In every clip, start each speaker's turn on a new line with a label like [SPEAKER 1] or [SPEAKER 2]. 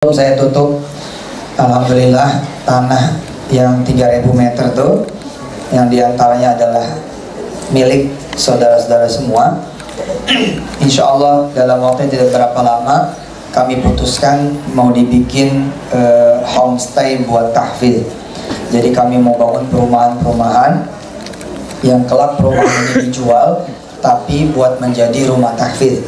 [SPEAKER 1] Saya tutup, alhamdulillah, tanah yang 3000 meter tuh, yang diantaranya adalah milik saudara-saudara semua. Insya Allah dalam waktu tidak berapa lama kami putuskan mau dibikin homestay buat tahfidz. Jadi kami mau bangun perumahan-perumahan yang kelak perumahan ini dijual, tapi buat menjadi rumah tahfidz.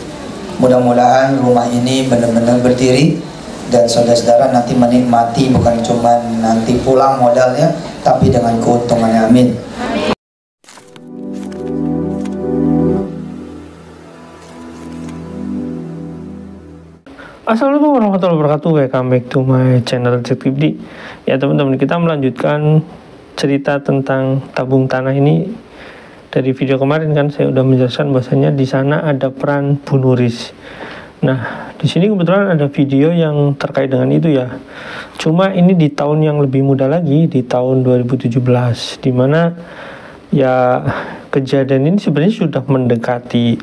[SPEAKER 1] Mudah-mudahan rumah ini benar-benar berdiri dan saudara-saudara nanti menikmati, bukan cuma nanti pulang modalnya, tapi dengan keuntungannya. Amin.
[SPEAKER 2] Assalamualaikum warahmatullahi wabarakatuh. Welcome back to my channel ZKibdi. Ya teman-teman, kita melanjutkan cerita tentang tabung tanah ini. Dari video kemarin kan saya udah menjelaskan bahwasanya di sana ada peran Bu Nuris. Nah, di sini kebetulan ada video yang terkait dengan itu ya. Cuma ini di tahun yang lebih muda lagi, di tahun 2017, dimana ya kejadian ini sebenarnya sudah mendekati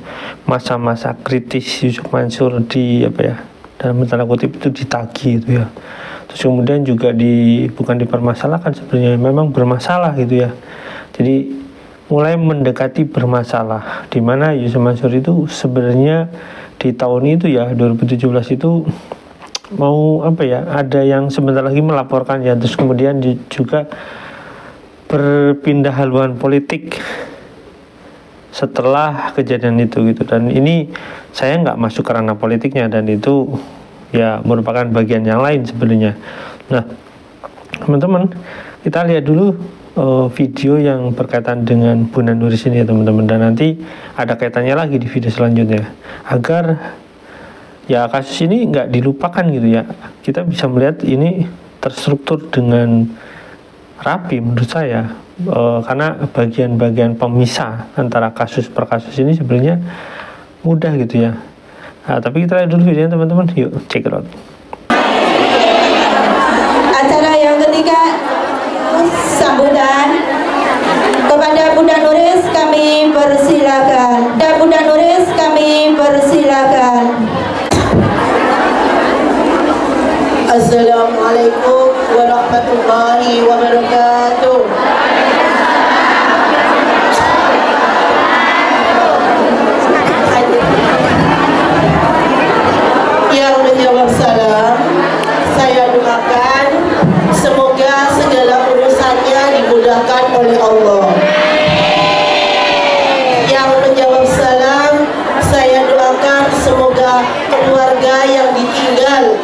[SPEAKER 2] masa-masa kritis Yusuf Mansur di dalam tanda kutip itu ditagih gitu ya. Terus kemudian juga bukan dipermasalahkan, sebenarnya memang bermasalah gitu ya. Jadi mulai mendekati bermasalah, dimana Yusuf Mansur itu sebenarnya di tahun itu ya 2017 itu mau ada yang sebentar lagi melaporkan ya, terus kemudian juga berpindah haluan politik setelah kejadian itu gitu. Dan ini saya nggak masuk ke ranah politiknya, dan itu ya merupakan bagian yang lain sebenarnya. Nah teman-teman, kita lihat dulu video yang berkaitan dengan Bunda Nuris ini ya teman-teman, dan nanti ada kaitannya lagi di video selanjutnya agar ya kasus ini nggak dilupakan gitu ya. Kita bisa melihat ini terstruktur dengan rapi menurut saya, karena bagian-bagian pemisah antara kasus per kasus ini sebenarnya mudah gitu ya. Nah, tapi kita lihat dulu videonya teman-teman, yuk check it out.
[SPEAKER 3] Acara yang ketiga, sambutan kepada Bunda Nuris, kami persilakan. Bunda Nuris, kami persilakan.
[SPEAKER 4] Assalamualaikum warahmatullahi wabarakatuh. Yang menjawab salam, saya doakan semoga segala urusannya dimudahkan oleh Allah. Yang menjawab salam, saya doakan semoga keluarga yang ditinggal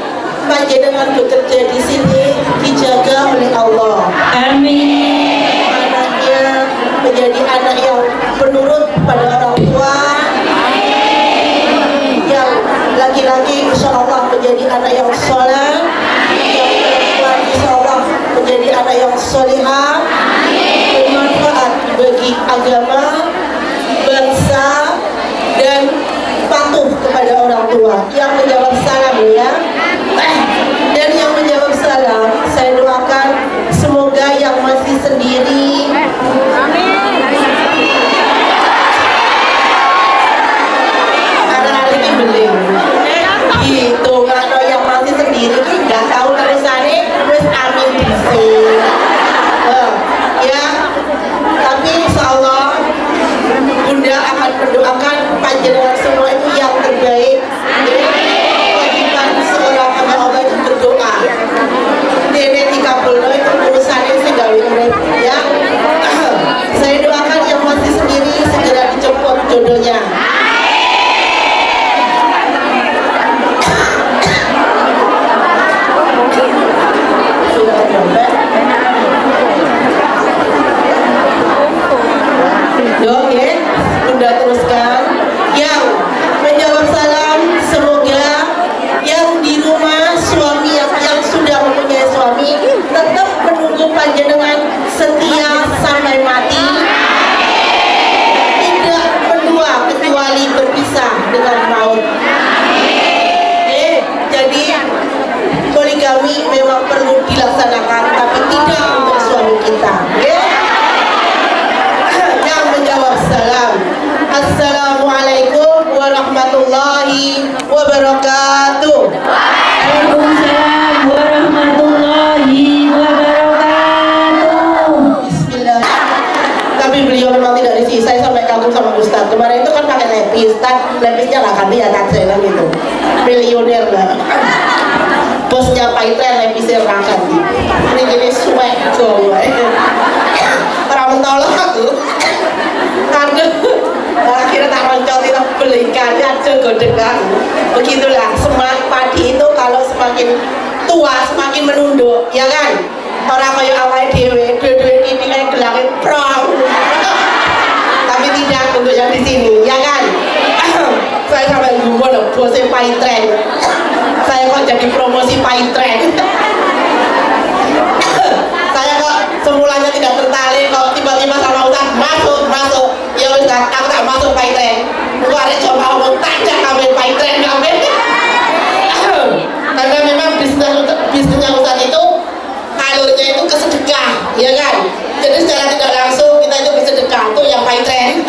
[SPEAKER 4] panjenengan bekerja di sini dijaga oleh Allah. Amin. Anaknya menjadi anak yang penurut pada orang tua. Yang laki-laki insya Allah menjadi anak yang soleh. Yang perempuan insya Allah menjadi anak yang solehah, bermanfaat bagi agama, bangsa, dan patuh kepada orang tua. Yang menjawab salam ya. Dan yang menjawab salam, saya doakan semoga yang masih sendiri, anak-anak ini beling gitu, kalau yang masih sendiri nggak tahu terusannya, terus amin bisi ya. Tapi insya Allah Bunda akan mendoakan panjenengan semua itu yang terbaik ya. ganti ya Tadrenan gitu milioner lah bosnya Paitren episir ganti ini jadi suwek gowe orang mentolak aku aduh akhirnya tak roncoti tak belikan aja godengan begitulah semak padi itu kalau semakin tua semakin menunduk ya kan orang kaya awal dewe dua-dua ini kayak gelangin prong tapi tidak untuk yang di sini ya kan saya sampai lupa loh bosnya Paitren saya kok jadi promosi Paitren saya kok semulanya tidak tertarik kok tiba-tiba sama Ustaz masuk ya Ustaz aku tak masuk Paitren aku ada coba ngomong tanya kami Paitren kami karena memang bisnisnya Ustaz itu alurnya itu kesedekah ya kan jadi secara tidak langsung kita itu bersedekah tuh yang Paitren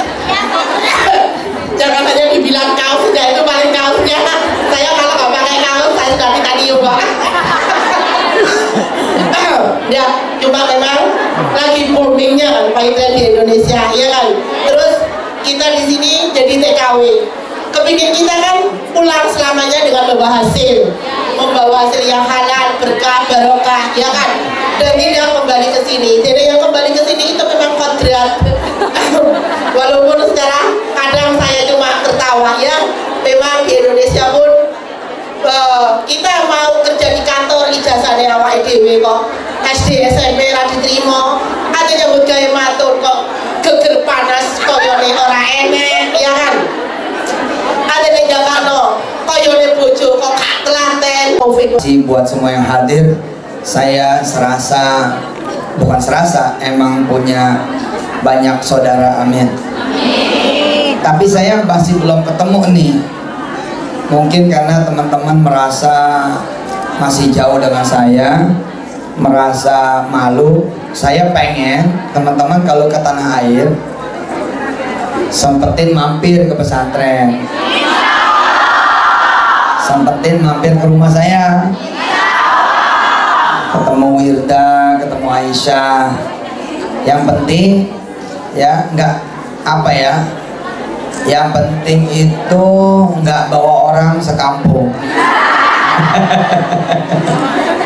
[SPEAKER 4] jangan hanya dibilang kaosnya itu paling kaosnya saya kalau nggak pakai kaos saya sudah titanium Pak ya cuma memang lagi boomingnya kan Paitren di Indonesia ya kan terus kita di sini jadi TKW kepingin kita kan pulang selamanya dengan membawa hasil yang halal berkah barokah ya kan dan tidak kembali ke sini jadi yang kembali ke sini itu memang kodrat walaupun sekarang kadang saya cuma tertawa ya memang di Indonesia pun kita mau kerja di kantor ijazahnya awak dhewe kok SD SMP ra diterima ada nyebut gawe matur kok geger panas koyone ora enek ya kan ada yang Jakarta koyone bojo kok gak telaten
[SPEAKER 1] buat semua yang hadir saya bukan serasa emang punya banyak saudara amin tapi saya masih belum ketemu nih mungkin karena teman-teman merasa masih jauh dengan saya merasa malu saya pengen teman-teman kalau ke tanah air sempetin mampir ke pesantren sempetin mampir ke rumah saya ketemu Wirda, ketemu Aisyah yang penting ya nggak apa ya yang penting itu nggak bawa orang sekampung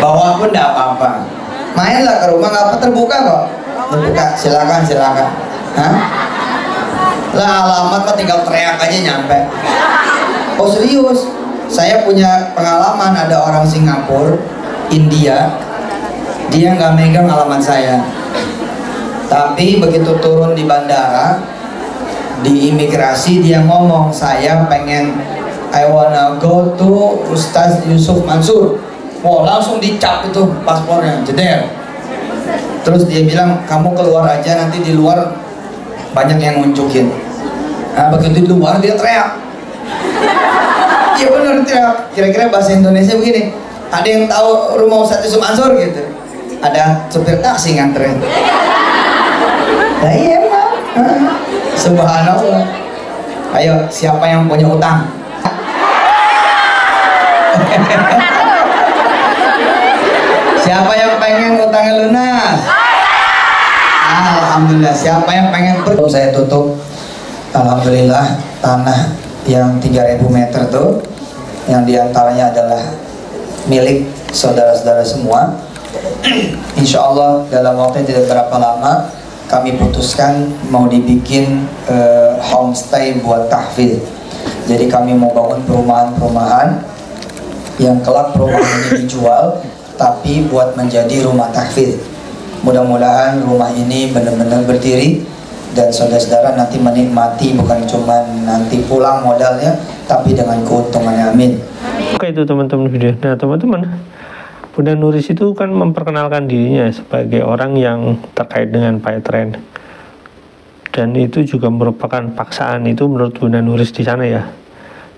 [SPEAKER 1] bawa pun nggak apa-apa mainlah ke rumah nggak apa terbuka kok terbuka silakan hah? Lah alamat mah tinggal teriak aja nyampe oh serius saya punya pengalaman ada orang Singapura India dia nggak megang alamat saya tapi begitu turun di bandara di imigrasi dia ngomong saya pengen I wanna go to Ustaz Yusuf Mansur wow langsung dicap itu paspornya jeder terus dia bilang kamu keluar aja nanti di luar banyak yang nguncukin nah begitu di luar dia teriak iya bener teriak kira-kira bahasa Indonesia begini ada yang tahu rumah Ustaz Yusuf Mansur gitu ada supir taksi nganterin nah iya emang subhanallah ayo siapa yang punya utang siapa yang pengen utangnya lunas alhamdulillah siapa yang pengen saya tutup alhamdulillah tanah yang 3000 meter tuh yang diantaranya adalah milik saudara-saudara semua insya Allah dalam waktu yang tidak berapa lama kami putuskan mau dibikin homestay buat tahfidz. Jadi kami mau bangun perumahan-perumahan yang kelak perumahan ini dijual tapi buat menjadi rumah tahfidz. Mudah-mudahan rumah ini benar-benar berdiri dan saudara-saudara nanti menikmati bukan cuma nanti pulang modalnya tapi dengan keuntungannya amin.
[SPEAKER 2] Oke itu teman-teman video. Nah teman-teman Bunda Nuris itu kan memperkenalkan dirinya sebagai orang yang terkait dengan Paitren dan itu juga merupakan paksaan itu menurut Bunda Nuris di sana ya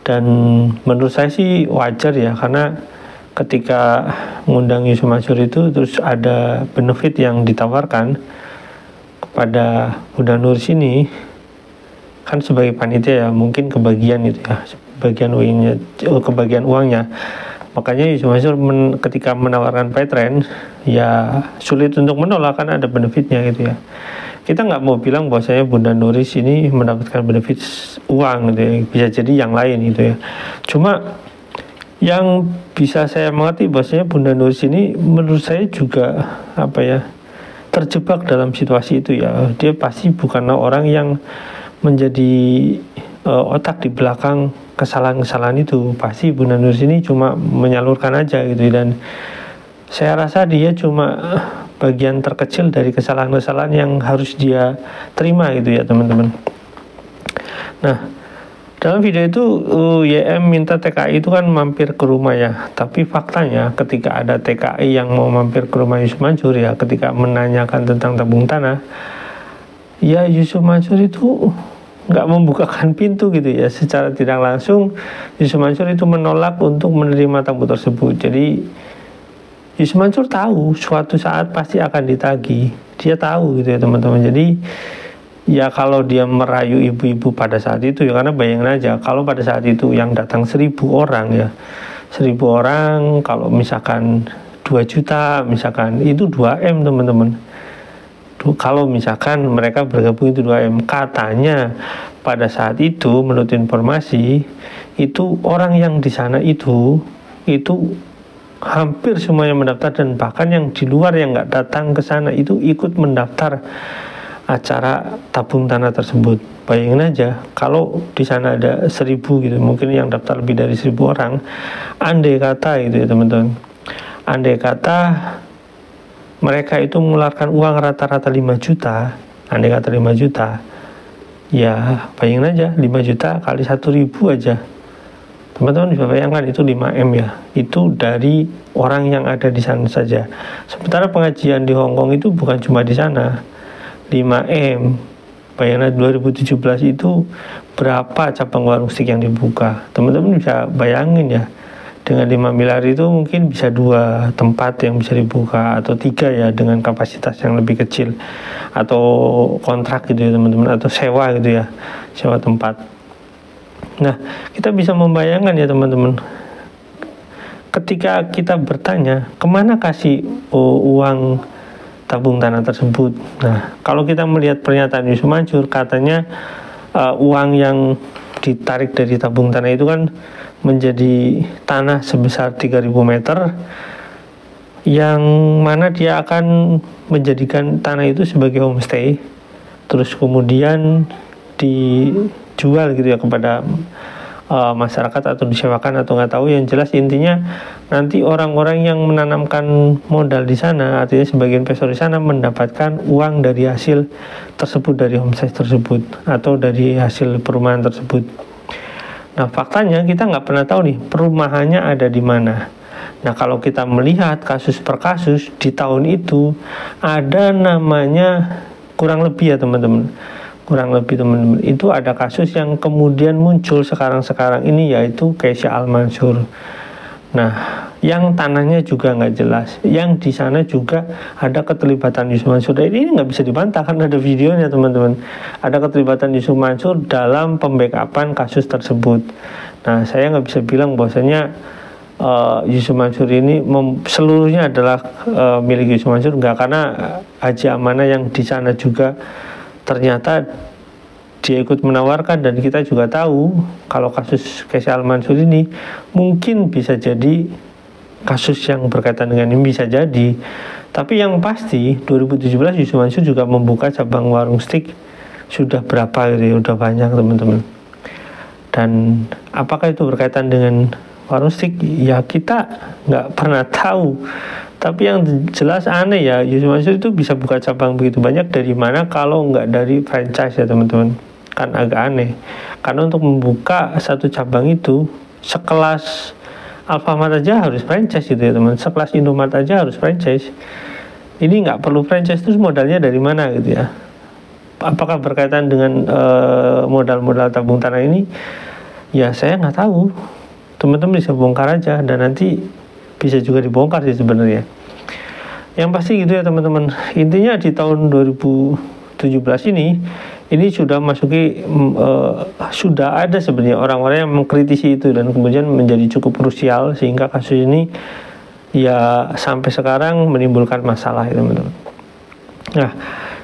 [SPEAKER 2] dan menurut saya sih wajar ya karena ketika mengundang Yusuf Mansur itu terus ada benefit yang ditawarkan kepada Bunda Nuris ini kan sebagai panitia ya mungkin kebagian itu ya kebagian uangnya makanya Yusuf Mansur ketika menawarkan Paitren ya sulit untuk menolak kan ada benefitnya gitu ya kita nggak mau bilang bahwasanya Bunda Nuris ini mendapatkan benefit uang gitu ya, bisa jadi yang lain gitu ya. Cuma yang bisa saya mengerti bahwasanya Bunda Nuris ini menurut saya juga terjebak dalam situasi itu ya. Dia pasti bukanlah orang yang menjadi otak di belakang kesalahan-kesalahan itu. Pasti Bunda Nuris ini cuma menyalurkan aja gitu, dan saya rasa dia cuma bagian terkecil dari kesalahan-kesalahan yang harus dia terima gitu ya teman-teman. Nah, dalam video itu YM minta TKI itu kan mampir ke rumah ya. Tapi faktanya ketika ada TKI yang mau mampir ke rumah Yusuf Mansur ya, ketika menanyakan tentang tabung tanah, ya Yusuf Mansur itu nggak membukakan pintu gitu ya. Secara tidak langsung Yusuf Mansur itu menolak untuk menerima tamu tersebut. Jadi Yusuf Mansur tahu suatu saat pasti akan ditagih. Dia tahu gitu ya teman-teman. Jadi ya kalau dia merayu ibu-ibu pada saat itu ya, karena bayangin aja kalau pada saat itu yang datang 1.000 orang ya, 1.000 orang, kalau misalkan 2 juta misalkan, itu 2M teman-teman. Kalau misalkan mereka bergabung itu 2M, katanya pada saat itu menurut informasi itu orang yang di sana itu hampir semuanya mendaftar, dan bahkan yang di luar yang nggak datang ke sana itu ikut mendaftar acara tabung tanah tersebut. Bayangin aja kalau di sana ada 1.000 gitu, mungkin yang daftar lebih dari 1.000 orang. Andai kata gitu ya teman-teman, andai kata mereka itu mengeluarkan uang rata-rata 5 juta, andai kata 5 juta, ya bayangin aja 5 juta kali 1.000 aja. Teman-teman bisa bayangkan itu 5M ya, itu dari orang yang ada di sana saja. Sementara pengajian di Hong Kong itu bukan cuma di sana, 5M. Bayangkan 2017 itu berapa cabang warung stik yang dibuka. Teman-teman bisa bayangin ya, dengan 5 miliar itu mungkin bisa 2 tempat yang bisa dibuka, atau 3 ya dengan kapasitas yang lebih kecil, atau kontrak gitu ya teman-teman, atau sewa gitu ya, sewa tempat. Nah, kita bisa membayangkan ya teman-teman, ketika kita bertanya kemana kasih uang tabung tanah tersebut. Nah, kalau kita melihat pernyataan Yusuf Mansur, katanya uang yang ditarik dari tabung tanah itu kan menjadi tanah sebesar 3.000 meter, yang mana dia akan menjadikan tanah itu sebagai homestay, terus kemudian dijual gitu ya kepada masyarakat, atau disewakan atau nggak tahu. Yang jelas intinya nanti orang-orang yang menanamkan modal di sana, artinya sebagian investor di sana, mendapatkan uang dari hasil tersebut, dari homestay tersebut, atau dari hasil perumahan tersebut. Nah, faktanya kita nggak pernah tahu nih perumahannya ada di mana. Nah, kalau kita melihat kasus per kasus di tahun itu, ada namanya kurang lebih ya teman-teman, itu ada kasus yang kemudian muncul sekarang ini, yaitu Kesha Al-Mansur. Nah, yang tanahnya juga nggak jelas, yang di sana juga ada keterlibatan Yusuf Mansur. Dan ini nggak bisa dibantah karena ada videonya teman-teman. Ada keterlibatan Yusuf Mansur dalam pembackupan kasus tersebut. Nah, saya nggak bisa bilang bahwasanya Yusuf Mansur ini seluruhnya adalah milik Yusuf Mansur, nggak, karena Haji Amanah yang di sana juga ternyata dia ikut menawarkan, dan kita juga tahu kalau kasus Kesha Al-Mansur ini mungkin bisa jadi kasus yang berkaitan dengan ini, bisa jadi. Tapi yang pasti 2017 Yusuf Mansur juga membuka cabang warung stik sudah berapa gitu ya, udah banyak teman-teman. Dan apakah itu berkaitan dengan warung stik? Ya kita nggak pernah tahu. Tapi yang jelas aneh ya, Yusuf Mansur itu bisa buka cabang begitu banyak dari mana kalau nggak dari franchise ya teman-teman. Kan agak aneh, karena untuk membuka satu cabang itu sekelas Alfamart aja harus franchise gitu ya teman, sekelas Indomart aja harus franchise. Ini nggak perlu franchise, terus modalnya dari mana gitu ya? Apakah berkaitan dengan modal-modal tabung tanah ini? Ya saya nggak tahu, teman-teman bisa bongkar aja, dan nanti bisa juga dibongkar sih sebenarnya. Yang pasti gitu ya teman-teman, intinya di tahun 2017 ini sudah masuki sudah ada sebenarnya orang-orang yang mengkritisi itu, dan kemudian menjadi cukup krusial sehingga kasus ini ya sampai sekarang menimbulkan masalah ya teman-teman. Nah,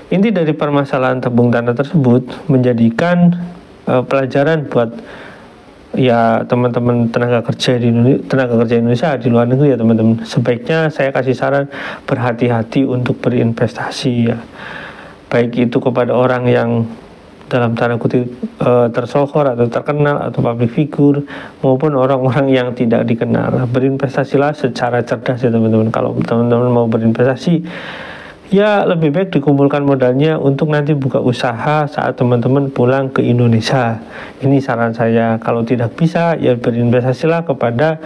[SPEAKER 2] Inti dari permasalahan tabung tanah tersebut menjadikan pelajaran buat ya teman-teman tenaga kerja Indonesia di luar negeri ya teman-teman. Sebaiknya saya kasih saran berhati-hati untuk berinvestasi ya, baik itu kepada orang yang dalam tanda kutip tersohor atau terkenal atau public figure maupun orang-orang yang tidak dikenal. Berinvestasilah secara cerdas ya teman-teman. Kalau teman-teman mau berinvestasi, ya lebih baik dikumpulkan modalnya untuk nanti buka usaha saat teman-teman pulang ke Indonesia. Ini saran saya. Kalau tidak bisa, ya berinvestasilah kepada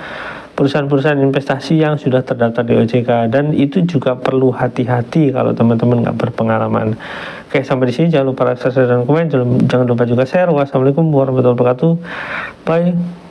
[SPEAKER 2] perusahaan-perusahaan investasi yang sudah terdaftar di OJK, dan itu juga perlu hati-hati kalau teman-teman nggak berpengalaman. Oke, sampai di sini. Jangan lupa like, subscribe, dan komen. Jangan lupa juga share. Wassalamualaikum warahmatullahi wabarakatuh. Bye.